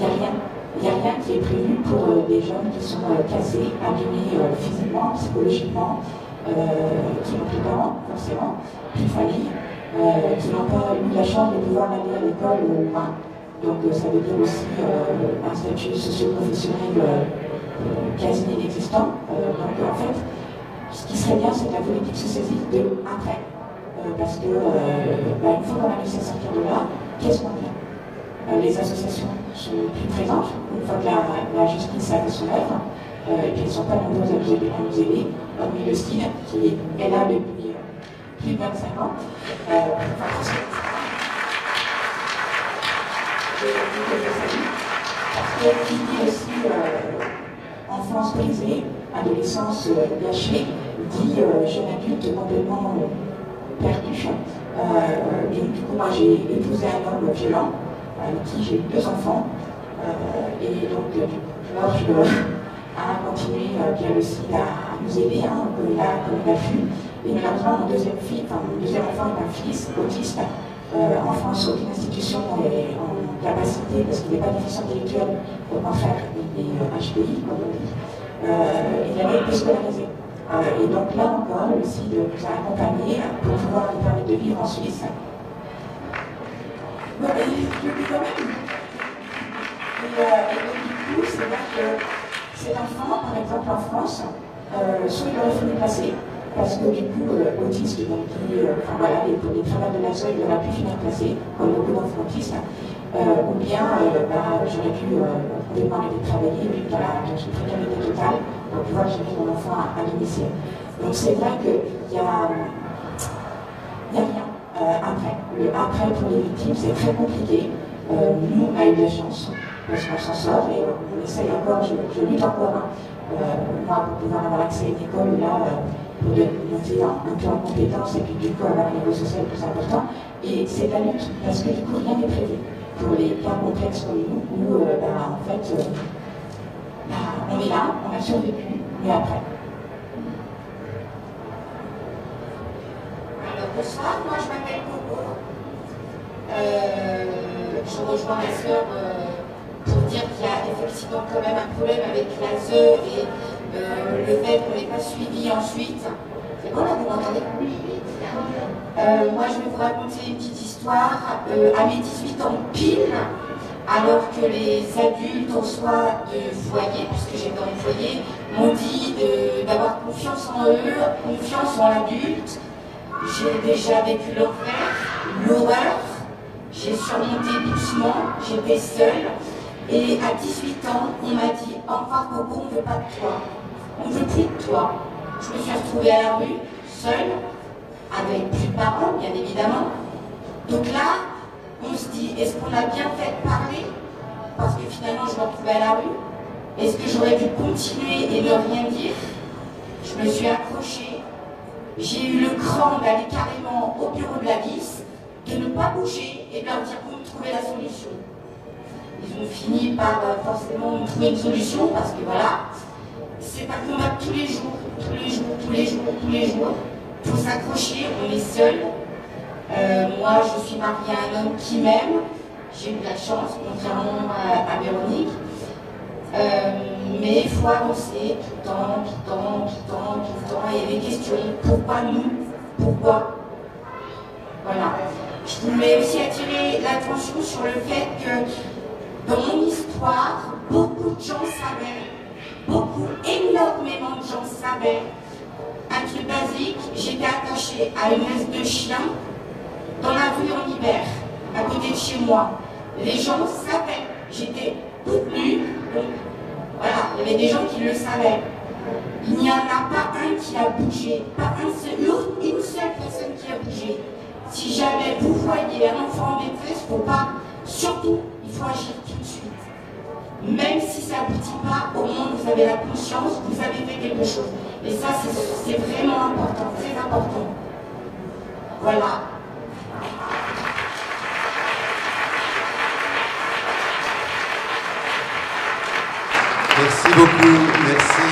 Il n'y a rien qui est prévu pour des jeunes qui sont cassés, abîmés physiquement, psychologiquement, qui n'ont plus de parents, forcément, plus de famille, qui n'ont pas eu la chance de pouvoir aller à l'école loin. Donc ça veut dire aussi un statut socio-professionnel quasi inexistant. Donc en fait, ce qui serait bien, c'est que la politique se saisisse de après. Parce que une fois qu'on a réussi à sortir de là, qu'est-ce qu'on fait? Les associations sont plus présentes, une fois que la justice a fait son œuvre, et puis elles ne sont pas nombreuses à nous aider, hormis le STIN, qui est là depuis plus de 25 ans. Parce que qui dit aussi enfance brisée, adolescence gâchée, dit jeune adulte complètement perdu. Du coup, moi j'ai épousé un homme violent, avec qui j'ai eu 2 enfants, et donc Georges a continué via le site à nous aider, comme il a pu. Et malheureusement, mon deuxième enfant est un fils autiste. En France, aucune institution est en capacité, parce qu'il n'est pas déficient intellectuel, pour en faire des HPI, comme on dit. Il a été scolarisé. Et donc là encore, le CID nous a accompagnés pour pouvoir nous permettre de vivre en Suisse. Bon, et je dis quand même. Et donc du coup, c'est vrai que cet enfant, par exemple en France, soit il aurait fallu le placer, parce que du coup, autiste, donc pour les travaux de la seule, il aurait pu finir placé, comme beaucoup d'enfants autistes, ou bien j'aurais pu complètement arrêter de travailler, et puis dans une précarité totale, pour pouvoir gérer mon enfant à domicile. Donc c'est vrai qu'il y a rien après. Le après pour les victimes, c'est très compliqué. Nous, on a eu de la chance, parce qu'on s'en sort, et on essaye encore, je lutte encore, moi, pour pouvoir avoir accès à une école, là, pour monter un peu en compétence, et puis du coup avoir un niveau social plus important. Et c'est la lutte, parce que du coup, rien n'est prévu. Pour les cas complexes comme nous, où en fait, on est là, on a survécu, mais après. Alors bonsoir, moi je m'appelle Coco. Je rejoins ma sœur pour dire qu'il y a effectivement quand même un problème avec l'ASE et le fait qu'on n'ait pas suivi ensuite. C'est bon là, vous m'entendez? Moi je vais vous raconter une petite histoire. À mes 18 ans pile, alors que les adultes au soir de foyer, puisque j'étais en foyer, m'ont dit d'avoir confiance en eux, confiance en l'adulte. J'ai déjà vécu l'enfer, l'horreur, j'ai surmonté doucement, j'étais seule. Et à 18 ans, on m'a dit « Au revoir Coco, on ne veut pas de toi, on ne veut plus de toi ». Je me suis retrouvée à la rue, seule, avec plus de parents, bien évidemment. Donc là, on se dit, est-ce qu'on a bien fait de parler? Parce que finalement, je me retrouvais à la rue. Est-ce que j'aurais pu continuer et ne rien dire? Je me suis accrochée. J'ai eu le cran d'aller carrément au bureau de la vice, de ne pas bouger et de leur dire vous me trouvez la solution. Ils ont fini par forcément me trouver une solution parce que voilà, c'est un combat tous les jours, tous les jours, tous les jours, tous les jours. Il faut s'accrocher, on est seul. Moi, je suis mariée à un homme qui m'aime. J'ai eu de la chance, contrairement à Véronique. Mais il faut avancer tout le temps, tout le temps, tout le temps, tout le temps. Il y a des questions. Pourquoi nous? Pourquoi? Voilà. Je voulais aussi attirer l'attention sur le fait que dans mon histoire, beaucoup de gens savaient, énormément de gens savaient. Un truc basique, j'étais attachée à une laisse de chien dans la rue en hiver, à côté de chez moi. Les gens savaient, j'étais toute nue, donc voilà, il y avait des gens qui le savaient. Il n'y en a pas un qui a bougé, pas une seule personne qui a bougé. Si jamais vous voyez un enfant en détresse, il ne faut pas, surtout, il faut agir tout de suite. Même si ça n'aboutit pas, au moins vous avez la conscience, vous avez fait quelque chose. Et ça, c'est vraiment important, très important. Voilà. Merci beaucoup, merci.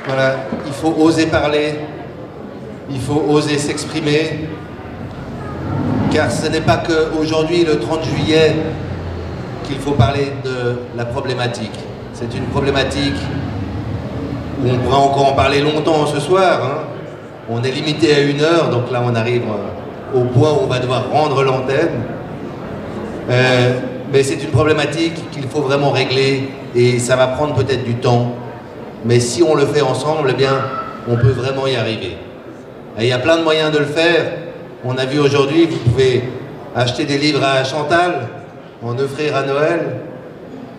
Voilà, il faut oser parler, il faut oser s'exprimer, car ce n'est pas qu'aujourd'hui, le 30 juillet, qu'il faut parler de la problématique. C'est une problématique où on pourra encore en parler longtemps ce soir. Hein. On est limité à 1 heure, donc là on arrive au point où on va devoir rendre l'antenne. Mais c'est une problématique qu'il faut vraiment régler et ça va prendre peut-être du temps. Mais si on le fait ensemble, eh bien, on peut vraiment y arriver. Et il y a plein de moyens de le faire. On a vu aujourd'hui, vous pouvez acheter des livres à Chantal, en offrir à Noël.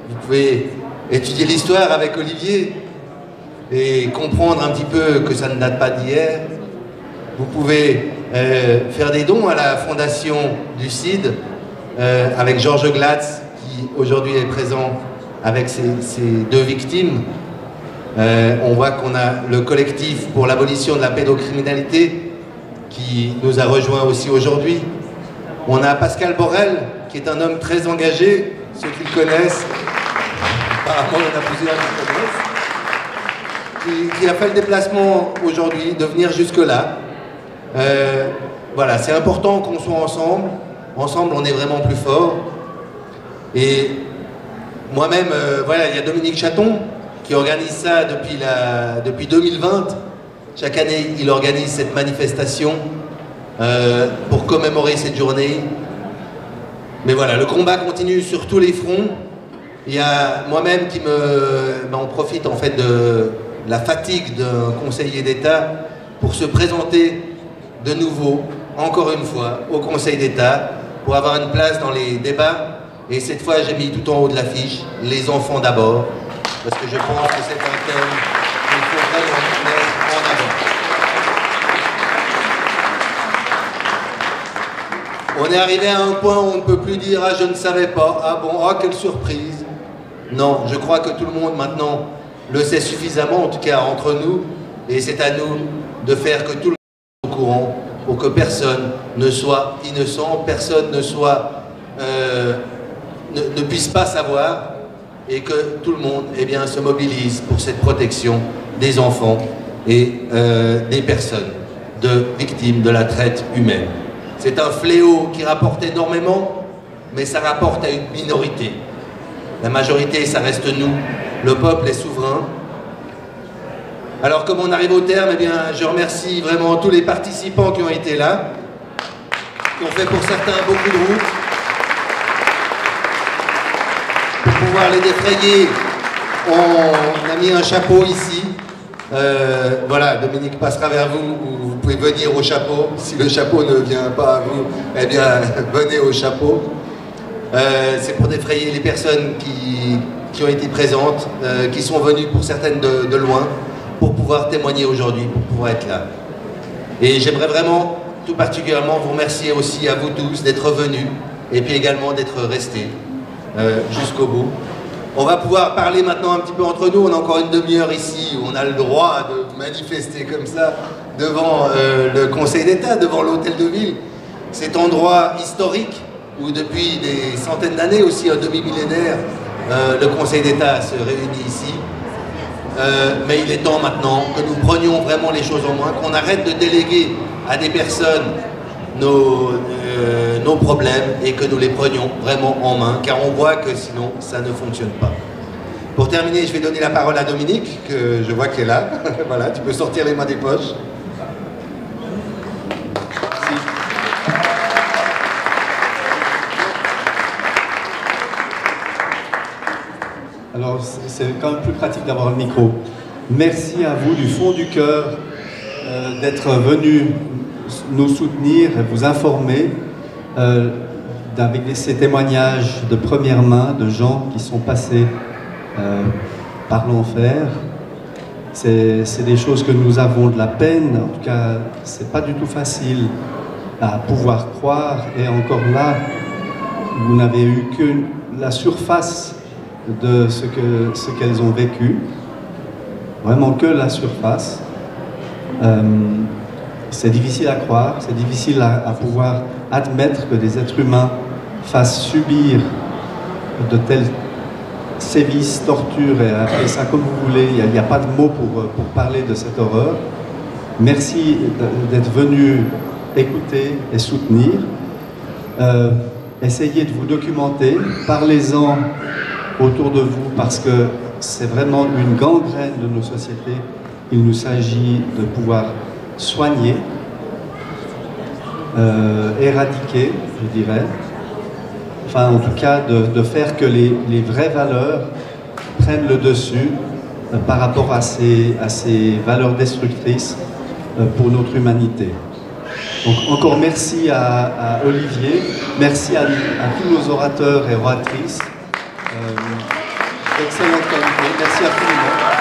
Vous pouvez étudier l'histoire avec Olivier et comprendre un petit peu que ça ne date pas d'hier. Vous pouvez faire des dons à la fondation du CID avec Georges Glatz qui aujourd'hui est présent avec ses deux victimes. On voit qu'on a le collectif pour l'abolition de la pédocriminalité qui nous a rejoints aussi aujourd'hui. On a Pascal Borel qui est un homme très engagé, ceux qui le connaissent, apparemment il y en a plusieurs qui le connaissent, qui a fait le déplacement aujourd'hui de venir jusque-là. Voilà, c'est important qu'on soit ensemble. Ensemble, on est vraiment plus fort. Et moi-même, voilà, il y a Dominique Chaton qui organise ça depuis 2020. Chaque année, il organise cette manifestation pour commémorer cette journée. Mais voilà, le combat continue sur tous les fronts. Il y a moi-même qui on profite en fait de la fatigue d'un conseiller d'État pour se présenter de nouveau, encore une fois, au Conseil d'État, pour avoir une place dans les débats. Et cette fois, j'ai mis tout en haut de l'affiche, les enfants d'abord, parce que je pense que c'est un thème qu'il faut vraiment mettre en avant. On est arrivé à un point où on ne peut plus dire « Ah, je ne savais pas, ah bon, ah, quelle surprise !» Non, je crois que tout le monde maintenant le sait suffisamment, en tout cas entre nous, et c'est à nous de faire que tout le monde soit au courant pour que personne ne soit innocent, personne ne soit, ne puisse pas savoir, et que tout le monde se mobilise pour cette protection des enfants et des personnes victimes de la traite humaine. C'est un fléau qui rapporte énormément, mais ça rapporte à une minorité. La majorité, ça reste nous. Le peuple est souverain. Alors, comme on arrive au terme, je remercie vraiment tous les participants qui ont été là, qui ont fait pour certains beaucoup de route. Pour pouvoir les défrayer, on a mis un chapeau ici. Voilà, Dominique passera vers vous, vous pouvez venir au chapeau. Si le chapeau ne vient pas à vous, venez au chapeau. C'est pour défrayer les personnes qui ont été présentes, qui sont venues pour certaines de loin, pour pouvoir témoigner aujourd'hui, pour pouvoir être là. Et j'aimerais vraiment, tout particulièrement, vous remercier aussi à vous tous d'être venus, et puis également d'être restés jusqu'au bout. On va pouvoir parler maintenant un petit peu entre nous. On a encore une demi-heure ici où on a le droit de manifester comme ça devant le Conseil d'État, devant l'Hôtel de Ville. Cet endroit historique où depuis des centaines d'années, aussi un demi-millénaire, le Conseil d'État se réunit ici. Mais il est temps maintenant que nous prenions vraiment les choses en main, qu'on arrête de déléguer à des personnes nos problèmes et que nous les prenions vraiment en main, car on voit que sinon ça ne fonctionne pas. Pour terminer, je vais donner la parole à Dominique, que je vois qu'elle est là. Voilà, tu peux sortir les mains des poches. Merci. Alors, c'est quand même plus pratique d'avoir le micro. Merci à vous du fond du cœur d'être venus nous soutenir et vous informer avec ces témoignages de première main de gens qui sont passés par l'enfer. C'est des choses que nous avons de la peine, en tout cas c'est pas du tout facile à pouvoir croire, et encore là vous n'avez eu que la surface de ce qu'elles ont vécu, vraiment que la surface. C'est difficile à croire, c'est difficile à pouvoir admettre que des êtres humains fassent subir de tels sévices, tortures, et appelez ça comme vous voulez, il n'y a pas de mots pour parler de cette horreur. Merci d'être venu écouter et soutenir. Essayez de vous documenter, parlez-en autour de vous, parce que c'est vraiment une gangrène de nos sociétés. Il nous s'agit de pouvoir soigner. éradiquer, je dirais. Enfin, en tout cas, de faire que les vraies valeurs prennent le dessus par rapport à ces valeurs destructrices pour notre humanité. Donc encore merci à Olivier, merci à tous nos orateurs et oratrices. Excellente qualité, merci à tout le monde.